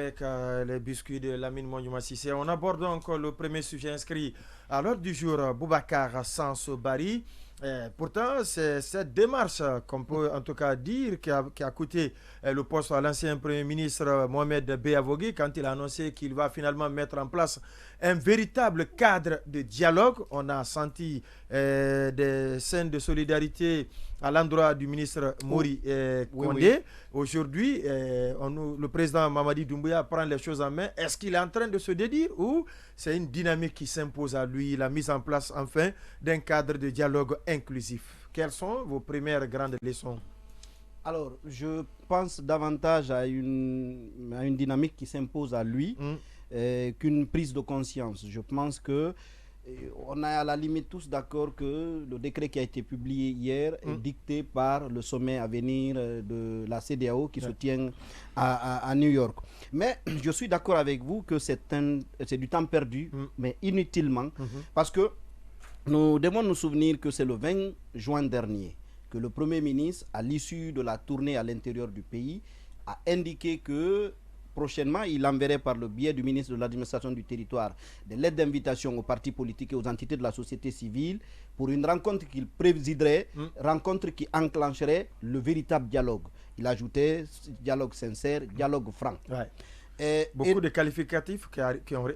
avec les biscuits de Lamine Monyouma Sissé. On aborde encore le premier sujet inscrit à l'ordre du jour, Boubacar Sanso Bari. Pourtant, c'est cette démarche qu'on peut en tout cas dire qui a coûté le poste à l'ancien Premier ministre Mohamed Beavogui quand il a annoncé qu'il va finalement mettre en place un véritable cadre de dialogue. On a senti des scènes de solidarité à l'endroit du ministre Mori Kondé. Oui. Aujourd'hui, le président Mamadi Doumbouya prend les choses en main. Est-ce qu'il est en train de se dédire ou c'est une dynamique qui s'impose à lui, la mise en place enfin d'un cadre de dialogue inclusif? Quelles sont vos premières grandes leçons? Alors, je pense davantage à une dynamique qui s'impose à lui qu'une prise de conscience. Je pense que on est à la limite tous d'accord que le décret qui a été publié hier est dicté par le sommet à venir de la CEDEAO qui se tient à New York. Mais je suis d'accord avec vous que c'est du temps perdu, mais inutilement, parce que nous devons nous souvenir que c'est le 20 juin dernier que le Premier ministre, à l'issue de la tournée à l'intérieur du pays, a indiqué que prochainement, il enverrait par le biais du ministre de l'administration du territoire des lettres d'invitation aux partis politiques et aux entités de la société civile pour une rencontre qu'il présiderait, rencontre qui enclencherait le véritable dialogue. Il ajoutait dialogue sincère, dialogue franc. Ouais. Beaucoup de qualificatifs qui ont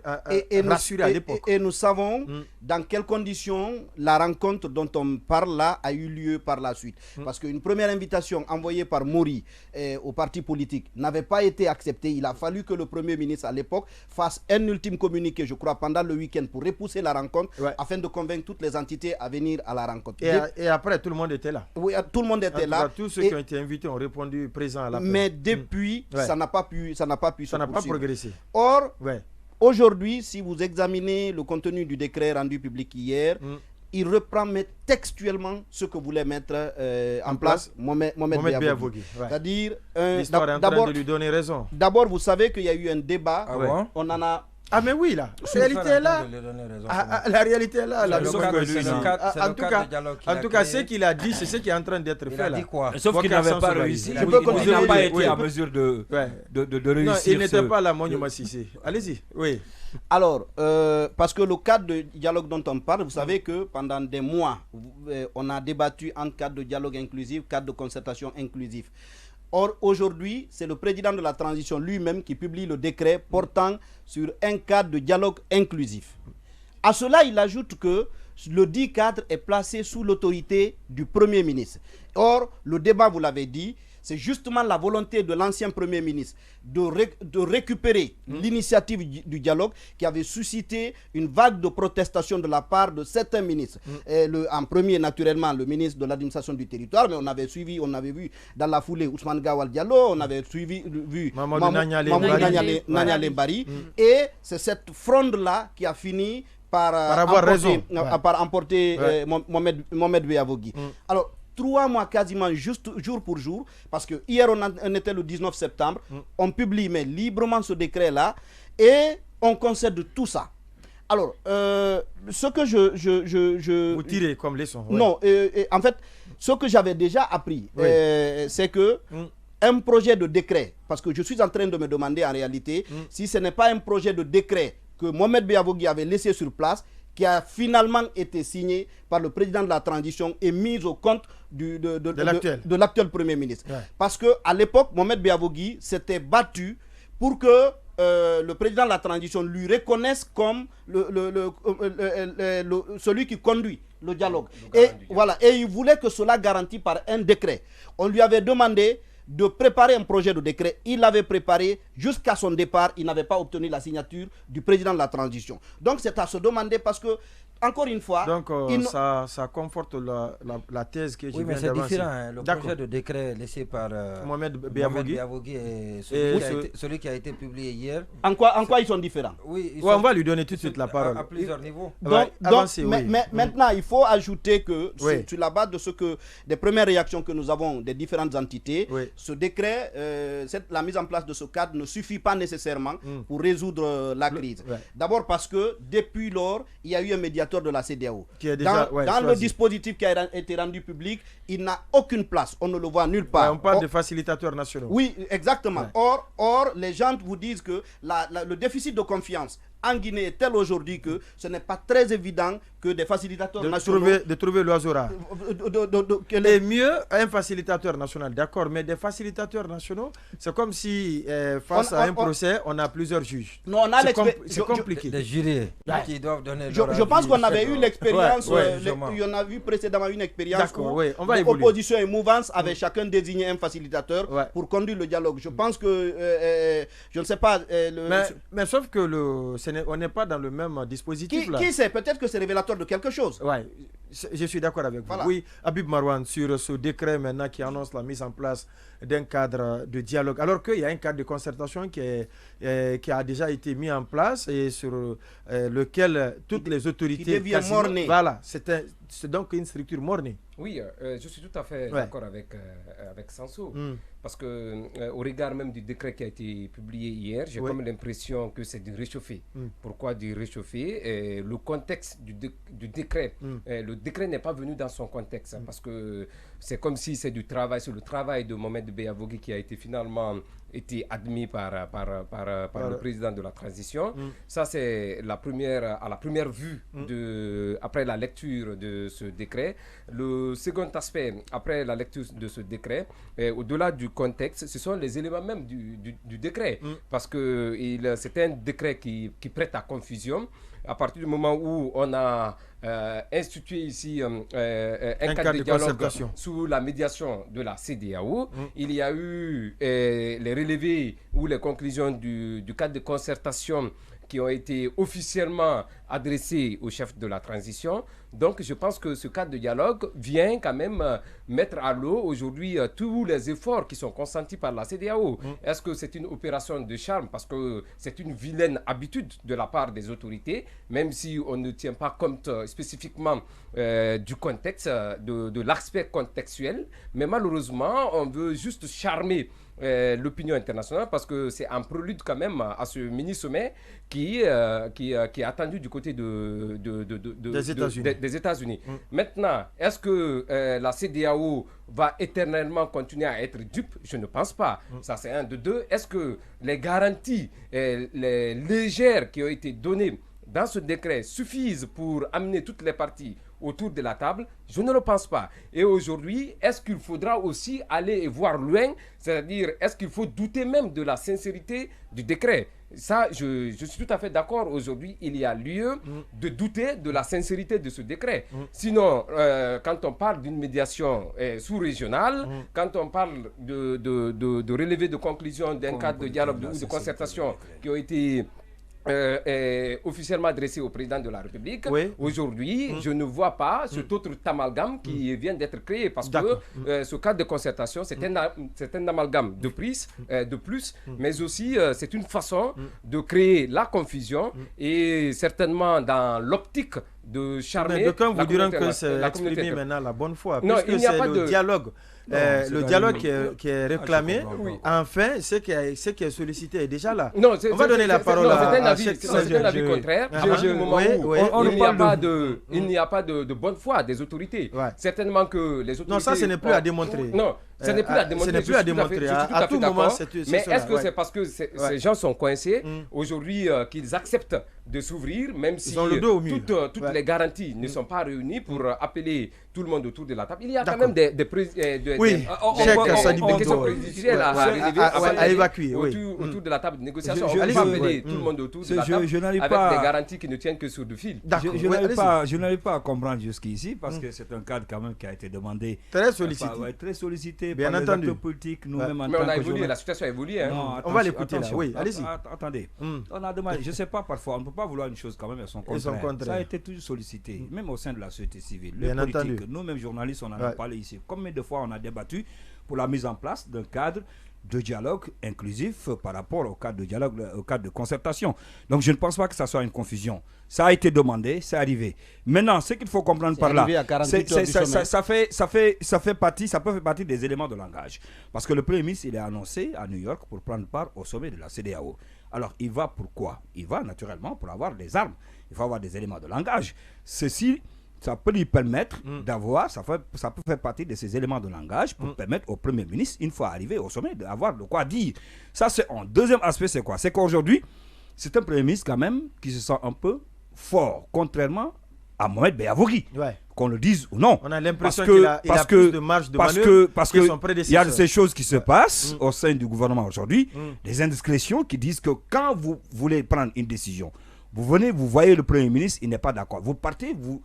rassuré à l'époque. Et nous savons dans quelles conditions la rencontre dont on parle là a eu lieu par la suite. Parce qu'une première invitation envoyée par Mori au parti politique n'avait pas été acceptée. Il a fallu que le Premier ministre à l'époque fasse un ultime communiqué, je crois, pendant le week-end pour repousser la rencontre afin de convaincre toutes les entités à venir à la rencontre. Et après, tout le monde était là. Oui, tout le monde était là. Tous ceux qui ont été invités ont répondu présent à l'appel. Mais depuis, ça n'a pas pu progresser. Or, aujourd'hui, si vous examinez le contenu du décret rendu public hier, il reprend textuellement ce que voulait mettre en place Mohamed Beavogui. C'est-à-dire, l'histoire est en train de lui donner raison. D'abord, vous savez qu'il y a eu un débat. On en a. Ah mais oui là, la réalité est là. La réalité est là. En tout cas, ce qu'il a dit, c'est ce qui est en train d'être fait là. Sauf qu'il n'avait pas réussi. Il n'a pas été en mesure de réussir. Non, il n'était pas là, Monyouma Sissé. Allez-y. Oui. Alors, parce que le cadre de dialogue dont on parle, vous savez que pendant des mois, on a débattu entre cadre de dialogue inclusif, cadre de concertation inclusif. Or, aujourd'hui, c'est le président de la transition lui-même qui publie le décret portant sur un cadre de dialogue inclusif. À cela, il ajoute que le dit cadre est placé sous l'autorité du Premier ministre. Or, le débat, vous l'avez dit, c'est justement la volonté de l'ancien Premier ministre de récupérer l'initiative du dialogue qui avait suscité une vague de protestation de la part de certains ministres. En premier, naturellement, le ministre de l'administration du territoire, mais on avait vu dans la foulée Ousmane Gawal Diallo, on avait vu Mamadou Nanyale Bari, et c'est cette fronde-là qui a fini par emporter Mohamed Beavogui. Alors, 3 mois quasiment juste jour pour jour, parce que hier on était le 19 septembre, on publie mais librement ce décret-là et on concède tout ça. Alors, ce que vous tirez comme leçon. Non, en fait, ce que j'avais déjà appris, c'est que un projet de décret, parce que je suis en train de me demander en réalité si ce n'est pas un projet de décret que Mohamed Beavogui avait laissé sur place, qui a finalement été signé par le président de la transition et mis au compte de l'actuel Premier ministre. Parce qu'à l'époque, Mohamed Beavogui s'était battu pour que le président de la transition lui reconnaisse comme celui qui conduit le dialogue. Et il voulait que cela garantit par un décret. On lui avait demandé de préparer un projet de décret. Il l'avait préparé jusqu'à son départ. Il n'avait pas obtenu la signature du président de la transition. Donc c'est à se demander parce que, encore une fois... Donc ça conforte la thèse que je viens d'avancer. Oui, mais c'est différent. Hein. Le projet de décret laissé par Mohamed Beavogui et celui qui a été publié hier. En quoi ils sont différents? On va lui donner tout de suite la parole. À plusieurs niveaux. Maintenant, il faut ajouter que sur la base de des premières réactions que nous avons des différentes entités, ce décret, la mise en place de ce cadre ne suffit pas nécessairement pour résoudre la crise. D'abord parce que depuis lors, il y a eu un médiateur médiateur de la CEDEAO. Dans le dispositif qui a été rendu public, il n'a aucune place. On ne le voit nulle part. On parle de facilitateurs nationaux. Oui, exactement. Ouais. Or, les gens vous disent que le déficit de confiance en Guinée est tel aujourd'hui que ce n'est pas très évident que des facilitateurs nationaux... De trouver l'oiseau rare. Et mieux, un facilitateur national, d'accord, mais des facilitateurs nationaux, c'est comme si face à un procès, on a plusieurs juges. Non, c'est compliqué. Des jurés qui doivent donner je pense qu'on avait eu l'expérience, on a vu précédemment une expérience où l'opposition et mouvance avaient chacun désigné un facilitateur pour conduire le dialogue. Je pense que, je ne sais pas... mais sauf que on n'est pas dans le même dispositif. Qui sait? Peut-être que c'est révélateur de quelque chose. Ouais, je suis d'accord avec vous. Oui, Habib Marouane, sur ce décret maintenant qui annonce la mise en place d'un cadre de dialogue, alors qu'il y a un cadre de concertation qui a déjà été mis en place et sur lequel toutes les autorités... Qui devient morné. Voilà, c'est donc une structure mornée. Oui, je suis tout à fait d'accord avec Sanso. Parce que au regard même du décret qui a été publié hier, j'ai comme l'impression que c'est du réchauffé. Pourquoi du réchauffé? Le contexte du décret, le décret n'est pas venu dans son contexte, parce que c'est comme si c'est du travail, sur le travail de Mohamed Beyavogui qui a été finalement admis par le président de la transition. Ça, c'est à la première vue après la lecture de ce décret. Le second aspect, après la lecture de ce décret, au-delà du contexte, ce sont les éléments même du décret. Parce que c'est un décret qui prête à confusion. À partir du moment où on a institué ici un cadre de dialogue sous la médiation de la CEDEAO, il y a eu les relevés ou les conclusions du cadre de concertation qui ont été officiellement adressés au chef de la transition. Donc, je pense que ce cadre de dialogue vient quand même mettre à l'eau aujourd'hui tous les efforts qui sont consentis par la CEDEAO. Est-ce que c'est une opération de charme? Parce que c'est une vilaine habitude de la part des autorités, même si on ne tient pas compte spécifiquement du contexte, de l'aspect contextuel. Mais malheureusement, on veut juste charmer l'opinion internationale parce que c'est un prélude quand même à ce mini-sommet qui est attendu du côté des États-Unis. Maintenant, est-ce que la CEDEAO va éternellement continuer à être dupe? Je ne pense pas. Ça, c'est un de deux. Est-ce que les garanties les légères qui ont été données dans ce décret suffisent pour amener toutes les parties autour de la table? Je ne le pense pas. Et aujourd'hui, est-ce qu'il faudra aussi aller voir loin? C'est-à-dire, est-ce qu'il faut douter même de la sincérité du décret? Ça, je suis tout à fait d'accord. Aujourd'hui, il y a lieu de douter de la sincérité de ce décret. Sinon, quand on parle d'une médiation sous-régionale, quand on parle de relevé de conclusion d'un cadre de dialogue ou de concertation qui ont été officiellement adressé au président de la République. Aujourd'hui, je ne vois pas cet autre amalgame qui vient d'être créé parce que ce cadre de concertation, c'est un amalgame de plus, mais aussi c'est une façon de créer la confusion et certainement dans l'optique de charmer. Mais de quand vous direz que c'est exprimé maintenant la bonne foi, puisque il n'y a pas de dialogue. Le dialogue qui est réclamé, enfin, ce qui est sollicité est déjà là. Non, on va donner la parole à c'est un avis contraire. Il n'y a pas de bonne foi des autorités. Certainement que les autorités... Non, ça, ce n'est plus à démontrer. Non, ce n'est plus à démontrer. Ce n'est plus à démontrer. À tout moment, mais est-ce que c'est parce que ces gens sont coincés aujourd'hui qu'ils acceptent de s'ouvrir, même si toutes les garanties ne sont pas réunies pour appeler tout le monde autour de la table? Il y a quand même des questions préjudicielles à évacuer autour de la table de négociation. On peut appeler tout le monde autour de la table avec des garanties qui ne tiennent que sur du fil. Je n'arrive pas à comprendre jusqu'ici parce que c'est un cadre quand même qui a été demandé. Très sollicité. Très sollicité par les acteurs politiques, nous-mêmes en tant que... Mais on a évolué, la situation a évolué. On va l'écouter là, oui, allez-y. Attendez, on a demandé, je ne sais pas, parfois, on ne peut pas vouloir une chose quand même, elles sont contraires. Ça a été toujours sollicité, même au sein de la société civile. Les politiques, nous-mêmes journalistes, on en a parlé ici. Combien de fois on a débattu pour la mise en place d'un cadre de dialogue inclusif par rapport au cadre de dialogue, au cadre de concertation. Donc je ne pense pas que ça soit une confusion. Ça a été demandé, c'est arrivé. Maintenant, ce qu'il faut comprendre par là, ça peut faire partie des éléments de langage. Parce que le Premier ministre, il est annoncé à New York pour prendre part au sommet de la CEDEAO. Alors, il va pourquoi? Il va naturellement pour avoir des armes. Il faut avoir des éléments de langage. Ceci, ça peut lui permettre d'avoir, ça peut faire partie de ces éléments de langage pour permettre au Premier ministre, une fois arrivé au sommet, d'avoir de quoi dire. Ça, c'est un deuxième aspect, c'est quoi? C'est qu'aujourd'hui, c'est un Premier ministre quand même qui se sent un peu fort, contrairement à Mohamed Beyavougui. Ouais. Qu'on le dise ou non. On a l'impression qu'il a plus de marge de manœuvre que son prédécesseur. Il y a ces choses qui se passent au sein du gouvernement aujourd'hui, des indiscrétions qui disent que quand vous voulez prendre une décision, vous venez, vous voyez le Premier ministre, il n'est pas d'accord. Vous partez, vous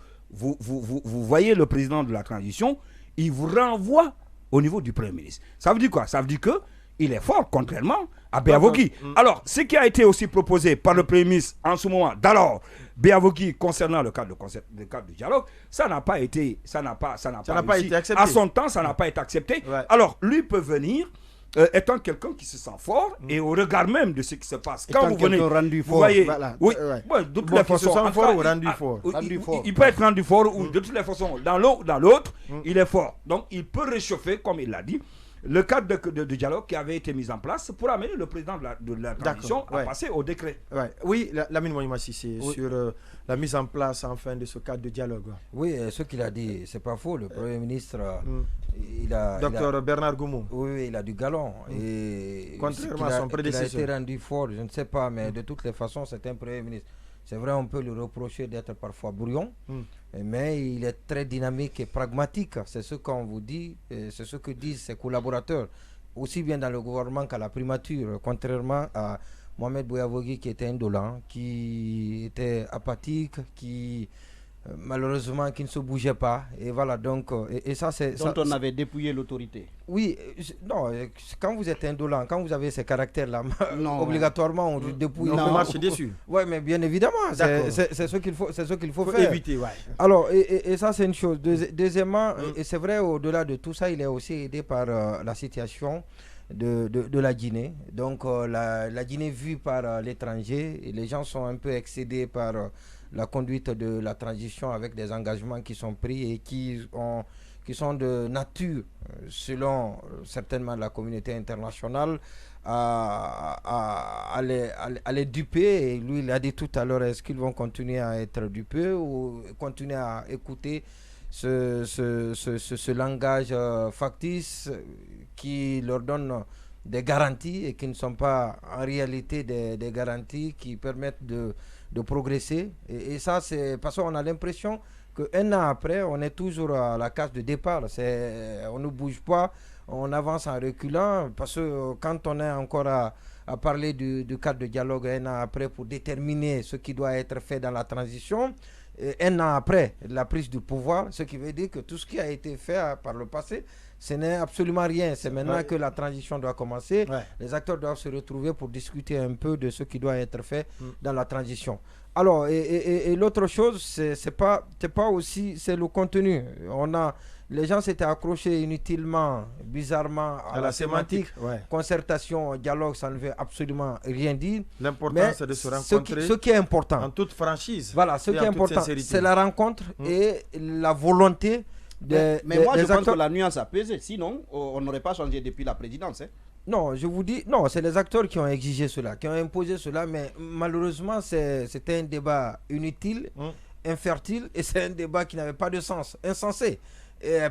voyez le président de la transition, il vous renvoie au niveau du Premier ministre. Ça veut dire quoi? Ça veut dire qu'il est fort, contrairement à Beyavougui. Alors, ce qui a été aussi proposé par le Premier ministre en ce moment, d'alors, Beyavougui, concernant le cadre de dialogue, ça n'a pas été accepté. À son temps, ça n'a pas été accepté. Ouais. Alors, lui peut venir, étant quelqu'un qui se sent fort, et au regard même de ce qui se passe. Quand vous venez, vous voyez, voilà. Oui, de toutes les façons, il peut être rendu fort, ou de toutes les façons, dans l'autre, il est fort. Donc, il peut réchauffer, comme il l'a dit, le cadre de dialogue qui avait été mis en place pour amener le président de la transition à passer au décret. Ouais. Oui, Lamine Mouniouma Cissé, sur la mise en place enfin de ce cadre de dialogue. Oui, ce qu'il a dit, c'est pas faux. Le Premier ministre, Docteur Bernard Goumou. Oui, il a du galon. Et contrairement à son prédécesseur. Il a été rendu fort, je ne sais pas, mais de toutes les façons, c'est un Premier ministre. C'est vrai, on peut lui reprocher d'être parfois brouillon, mais il est très dynamique et pragmatique. C'est ce qu'on vous dit, c'est ce que disent ses collaborateurs, aussi bien dans le gouvernement qu'à la primature, contrairement à Mohamed Beyavougui qui était indolent, qui était apathique, qui malheureusement qui ne se bougeait pas. Et voilà, donc, et ça c'est... Dont on avait dépouillé l'autorité. Oui, non, quand vous êtes indolent, quand vous avez ces caractères-là, obligatoirement on dépouille. On peut marcher dessus. Oui, mais bien évidemment, c'est ce qu'il faut faire. Éviter, ouais. Alors, et ça c'est une chose. Deuxièmement, et c'est vrai, au-delà de tout ça, il est aussi aidé par la situation de la Guinée. Donc, la Guinée vue par l'étranger, les gens sont un peu excédés par... la conduite de la transition avec des engagements qui sont pris et qui sont de nature, selon certainement la communauté internationale, à les duper. Et lui, il a dit tout à l'heure, est-ce qu'ils vont continuer à être dupés ou continuer à écouter ce langage factice qui leur donne des garanties et qui ne sont pas en réalité des garanties qui permettent de progresser. Et ça, c'est parce qu'on a l'impression qu'un an après, on est toujours à la case de départ. On ne bouge pas, on avance en reculant, parce que quand on est encore à parler du cadre de dialogue un an après pour déterminer ce qui doit être fait dans la transition, un an après la prise du pouvoir, ce qui veut dire que tout ce qui a été fait par le passé, ce n'est absolument rien. C'est maintenant que la transition doit commencer. Les acteurs doivent se retrouver pour discuter un peu de ce qui doit être fait dans la transition. Alors, et l'autre chose, c'est pas aussi, c'est le contenu. Les gens s'étaient accrochés inutilement, bizarrement à la sémantique. Concertation, dialogue, ça ne veut absolument rien dire. L'important, c'est de se rencontrer. Ce qui est important. En toute franchise. Voilà, ce qui est important, c'est la rencontre et la volonté. Mais moi, je pense que la nuance a pesé. Sinon, on n'aurait pas changé depuis la présidence. Non, je vous dis, non, c'est les acteurs qui ont exigé cela, qui ont imposé cela, mais malheureusement, c'était un débat inutile, infertile, et c'est un débat qui n'avait pas de sens, insensé.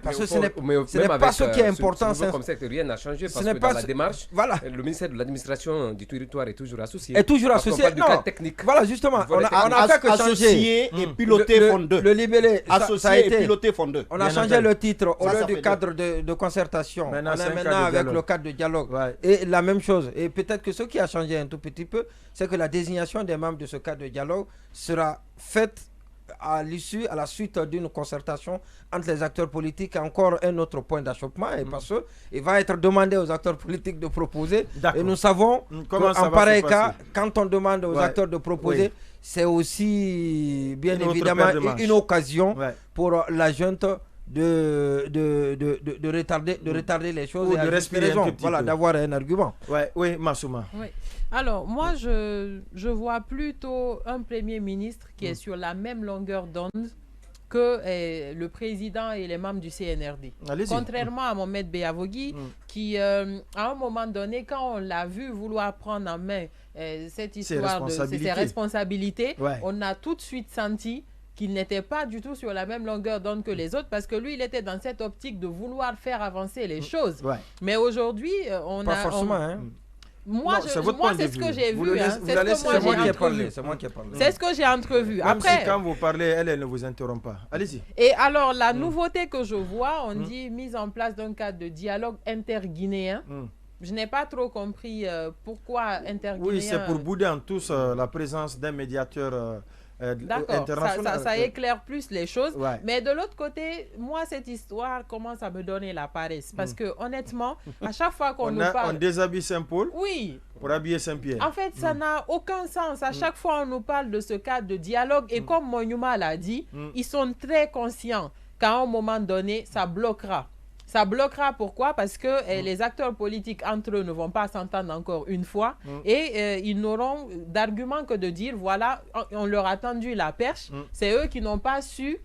Parce que ce n'est pas ce qui est important. Comme ça, rien n'a changé parce que dans la démarche, le ministère de l'administration du territoire est toujours associé. Est toujours associé. On parle du technique. Voilà, justement, on a fait que changer. Associé et piloté fond 2. Le libellé, associé et piloté fond 2. On a changé le titre au lieu du cadre de concertation. On est maintenant avec le cadre de dialogue. Et la même chose. Et peut-être que ce qui a changé un tout petit peu, c'est que la désignation des membres de ce cadre de dialogue sera faite à la suite d'une concertation entre les acteurs politiques. Encore un autre point d'achoppement, et parce qu'il va être demandé aux acteurs politiques de proposer. Et nous savons qu'en pareil cas, quand on demande aux acteurs de proposer, c'est aussi bien évidemment une occasion pour la junte de retarder les choses, ou de respirer un petit peu. D'avoir un argument. Oui, Massouma. Oui. Alors, moi, je vois plutôt un Premier ministre qui est sur la même longueur d'onde que le président et les membres du CNRD. Contrairement à Mohamed Beavogui, qui, à un moment donné, quand on l'a vu vouloir prendre en main cette histoire de ses responsabilités, on a tout de suite senti qu'il n'était pas du tout sur la même longueur d'onde que les autres, parce que lui, il était dans cette optique de vouloir faire avancer les choses. Mais aujourd'hui, on pas forcément, moi, c'est ce que j'ai vu. C'est moi qui ai parlé. C'est ce que j'ai entrevu. Après, quand vous parlez, elle ne vous interrompt pas. Allez-y. Et alors, la nouveauté que je vois, on dit mise en place d'un cadre de dialogue interguinéen. Je n'ai pas trop compris pourquoi interguinéen. Oui, c'est pour bouder en tous la présence d'un médiateur d'accord, ça éclaire plus les choses. Mais de l'autre côté, moi, cette histoire commence à me donner la paresse. Parce que honnêtement, à chaque fois qu'on nous parle... On déshabille Saint-Paul oui. pour habiller Saint-Pierre. En fait, ça n'a aucun sens. À chaque fois, on nous parle de ce cadre de dialogue. Et comme Monuma l'a dit, ils sont très conscients qu'à un moment donné, ça bloquera. Ça bloquera, pourquoi? Parce que les acteurs politiques entre eux ne vont pas s'entendre encore une fois et ils n'auront d'argument que de dire, voilà, on leur a tendu la perche, c'est eux qui n'ont pas su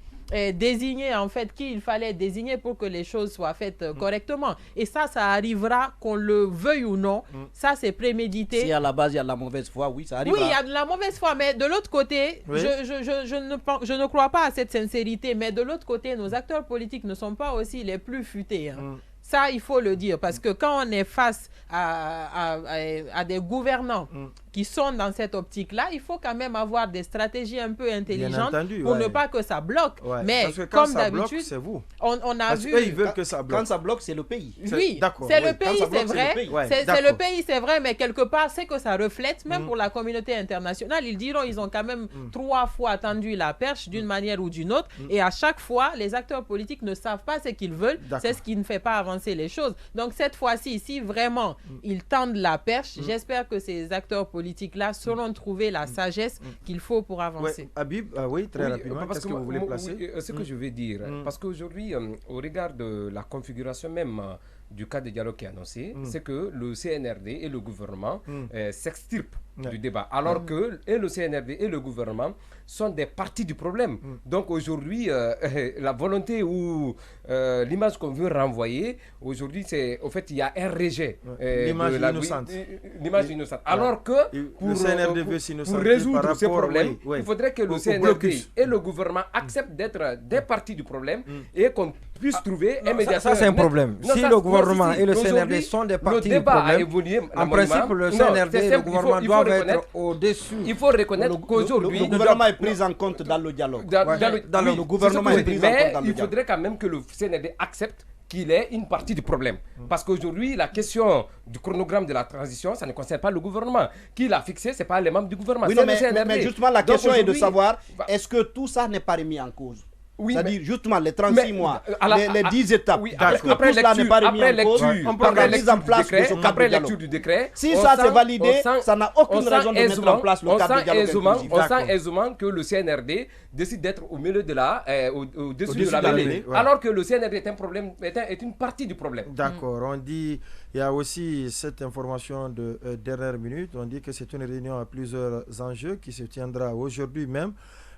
désigner en fait qui il fallait désigner pour que les choses soient faites correctement. Et ça arrivera qu'on le veuille ou non. Ça, c'est prémédité. Si à la base, il y a de la mauvaise foi, oui, ça arrivera. Oui, il y a de la mauvaise foi, mais de l'autre côté, je ne crois pas à cette sincérité, mais de l'autre côté, nos acteurs politiques ne sont pas aussi les plus futés. Ça, il faut le dire, parce que quand on est face à des gouvernants qui sont dans cette optique-là, il faut quand même avoir des stratégies un peu intelligentes pour ne pas que ça bloque. Mais comme d'habitude, c'est vous. On a vu... Ils veulent que ça bloque. Quand ça bloque, c'est le pays. Oui, c'est le pays, c'est vrai. C'est le pays, c'est vrai, mais quelque part, c'est que ça reflète, même pour la communauté internationale, ils diront ils ont quand même 3 fois tendu la perche d'une manière ou d'une autre, et à chaque fois, les acteurs politiques ne savent pas ce qu'ils veulent, c'est ce qui ne fait pas avancer les choses. Donc cette fois-ci, si vraiment ils tendent la perche, j'espère que ces acteurs politiques-là sauront trouver la sagesse qu'il faut pour avancer. Habib, oui, très rapidement, qu'est-ce que vous voulez placer? Ce que je veux dire, parce qu'aujourd'hui, au regard de la configuration même du cadre de dialogue qui est annoncé, c'est que le CNRD et le gouvernement s'extirpent du débat, alors que et le CNRD et le gouvernement sont des parties du problème. Donc aujourd'hui, la volonté ou l'image qu'on veut renvoyer, aujourd'hui, c'est au fait, il y a un rejet. L'image innocente. L'image innocente. Alors que pour résoudre ces problèmes, il faudrait que le CNRD et le gouvernement acceptent d'être des parties du problème et qu'on puisse trouver un médiateur. Ça, c'est un problème. Si le gouvernement et le CNRD sont des parties du problème, en principe, le CNRD et le gouvernement doivent être au-dessus. Il faut reconnaître qu'aujourd'hui... Le gouvernement est pris en compte dans le dialogue. Le gouvernement est pris en compte dans le dialogue. Il faudrait quand même que le CNRD accepte qu'il est une partie du problème. Parce qu'aujourd'hui, la question du chronogramme de la transition, ça ne concerne pas le gouvernement. Qui l'a fixé, ce n'est pas les membres du gouvernement. Oui, mais justement, la question est de savoir, est-ce que tout ça n'est pas remis en cause? Oui, c'est-à-dire justement les 36 mois, les 10 étapes, est-ce que tout cela n'est pas remis en cause par la mise en place de ce cadre de dialogue du décret? Si ça c'est validé, ça n'a aucune raison de mettre en place le cadre de dialogue. On sent aisément que le CNRD décide d'être au milieu de au-dessus de la mêlée, alors que le CNRD est un problème, est une partie du problème. D'accord, on dit, il y a aussi cette information de dernière minute, on dit que c'est une réunion à plusieurs enjeux qui se tiendra aujourd'hui même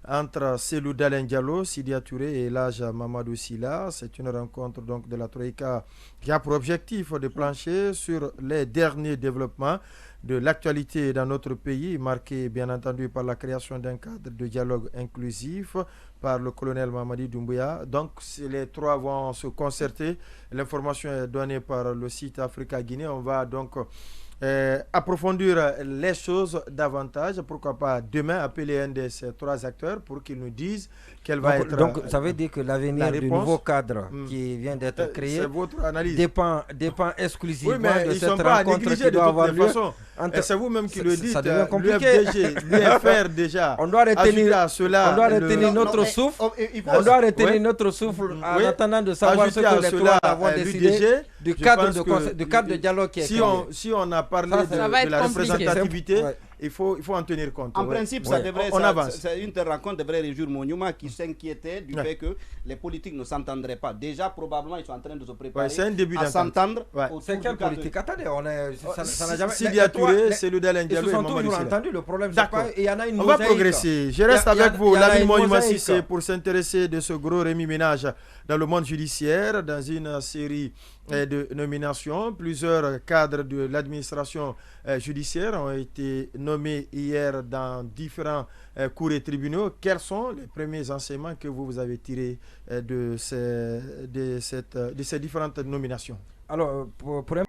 entre Selou Dalen Diallo, Sidia Touré et Elhadj Mamadou Sylla. C'est une rencontre donc de la Troïka qui a pour objectif de plancher sur les derniers développements de l'actualité dans notre pays, marqué bien entendu par la création d'un cadre de dialogue inclusif par le colonel Mamadi Doumbouya. Donc les trois vont se concerter. L'information est donnée par le site Africa Guinée. On va donc approfondir les choses davantage. Pourquoi pas demain appeler un de ces trois acteurs pour qu'ils nous disent quelle va être donc ça veut dire que l'avenir du nouveau cadre qui vient d'être créé dépend exclusivement de cette rencontre qui doit avoir lieu. C'est vous-même qui le dites. Ça devient compliqué. L'UFR déjà. On doit retenir notre souffle. On doit retenir notre souffle en attendant de savoir ce que les trois avons décidé du cadre de dialogue qui est créé. Si on a parlé de la représentativité, il faut en tenir compte. En principe, une telle rencontre devrait réjouir Monyouma qui s'inquiétait du fait que les politiques ne s'entendraient pas. Déjà, probablement, ils sont en train de se préparer à s'entendre. C'est quelle politique? Attendez, ça n'a jamais... Sidi Touré, c'est le Dalen Diallo. Ils se sont toujours entendus, le problème, c'est pas... Il y en a une mosaïque. On va progresser. Je reste avec vous, Lamine Monyouma Cissé, pour s'intéresser de ce gros remue-ménage dans le monde judiciaire, dans une série de nominations. Plusieurs cadres de l'administration judiciaire ont été nommés hier dans différents cours et tribunaux. Quels sont les premiers enseignements que vous avez tirés de ces différentes nominations? Alors, pour un